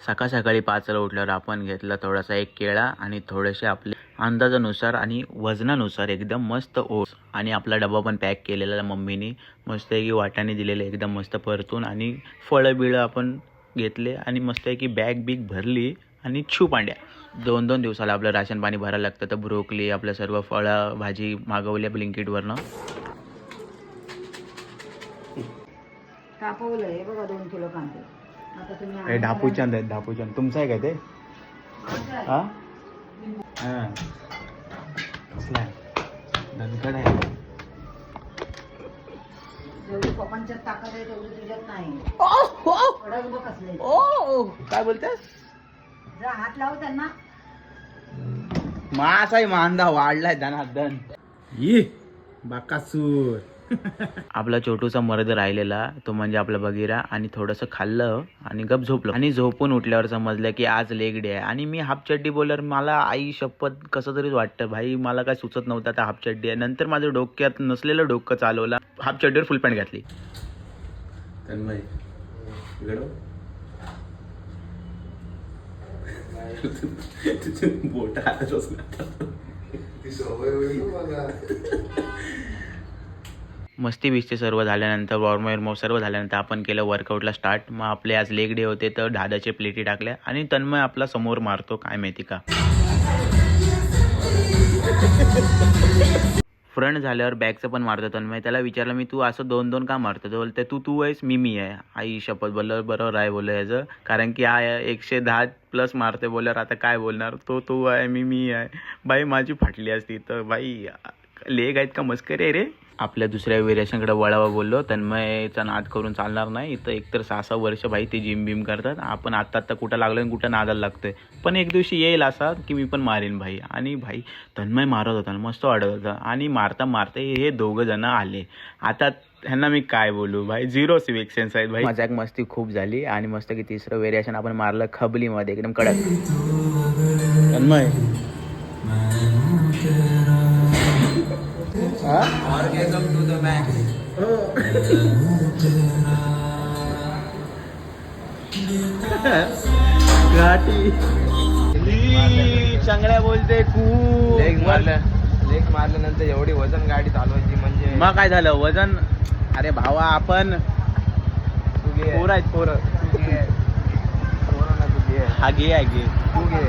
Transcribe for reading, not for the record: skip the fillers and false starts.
सकाळ सकाळी 5 ला उठल्यावर आपण घेतला थोडासा एक केळा आणि थोडेसे आपले अंदाजानुसार आणि वजनानुसार एकदम मस्त ओट्स आणि आपला डबा पण पॅक केलेला मम्मीने मस्त की वाटाणे दिलेले एकदम मस्त परतून आणि फळं बिळं आपण घेतले आणि मस्त की बॅग बिग भरली आणि पांड्या 2-2 दिवसाला आपलं राशन पाणी भरायला लागतं. तर ब्रोकली आपल्या सर्व फळं भाजी मागवल्या ब्लिंकिटवरनं. कापवलं हे बघा 2 किलो कांदे. आता तुम्ही ढापूचंद आहेत ढापूचंद. तुमचं आहे काय ते? हां हां कसला आहे धनकड आहे. जेवढी पप्पांच्यात ताकद आहे तेवढी तुझ्यात नाही. कडक बघ कसले. काय बोलतेस? जा हात लाव त्यांना. मास आहे मांदा वाढलाय धनाधन. ये बाकासूर. आपला छोटूचा मर्द राहिलेला तो म्हणजे आपला बगीरा आणि थोडंसं खाल्लं आणि गप झोपलो आणि झोपून उठल्यावर समजलं की आज लेग डे आहे आणि मी हाफ चड्डी बोलर मला आई शपथ कसं तरीच वाटतं भाई. मला काय सुचत नव्हतं आता हाफ चड्डी आहे. नंतर माझ्या डोक्यात नसलेलं डोकं चालवलं हाफ चड्डीवर फुल पॅन्ट घातली. तन्मय बोट हातच मस्ती बिस्ती सर्व झाल्यानंतर वॉर्मर सर्व झाल्यानंतर आपण केलं वर्कआउटला स्टार्ट. मग आपले आज लेग डे होते तर दादाचे प्लेटी टाकल्या आणि तन्मय आपला समोर मारतो काय माहिती का. फ्रंट झाल्यावर बॅकचं पण मारतो तन्मय. त्याला विचारलं मी तू असं 2-2 का मारतो? तो बोलते तू आहेस मी आहे. आई शपथ बोललं बरोबर आहे बोललं याचं कारण की हा 110+ मारते बोलल्यावर आता काय बोलणार. तू आहे मी आहे. बाई माझी फाटली असती तर बाई लेग आहेत का मस्करी आहे रे. आपल्या दुसऱ्या वेरिएशनकडे वळावा बोललो. तन्मयचा नाद करून चालणार नाही. इथं एकतर 6-6 वर्ष भाई ते जिम बिम करतात. आपण आत्ता कुठं लागलो आणि कुठं नादाला लागतोय. पण एक दिवशी येईल असा की मी पण मारेन भाई. आणि भाई तन्मय मारत होता मस्त वाटत होता आणि मारता हे 2 जण आले. आता ह्यांना मी काय बोलू भाई. 0 सिव्हिक सेन्स आहेत भाई. मजाक मस्ती खूप झाली आणि मस्त की तिसरं वेरिएशन आपण मारलं खबलीमध्ये एकदम कडक. Tanmay Orgasm to the max. घाटी चांगल्या बोलते खूप. लेग मारल्यानंतर एवढी वजन गाडी चालवायची म्हणजे मग काय झालं वजन. अरे भावा आपण पोरं आहेत पोरं. पोरं ना तू घे. हा घे आहे घे तू घे.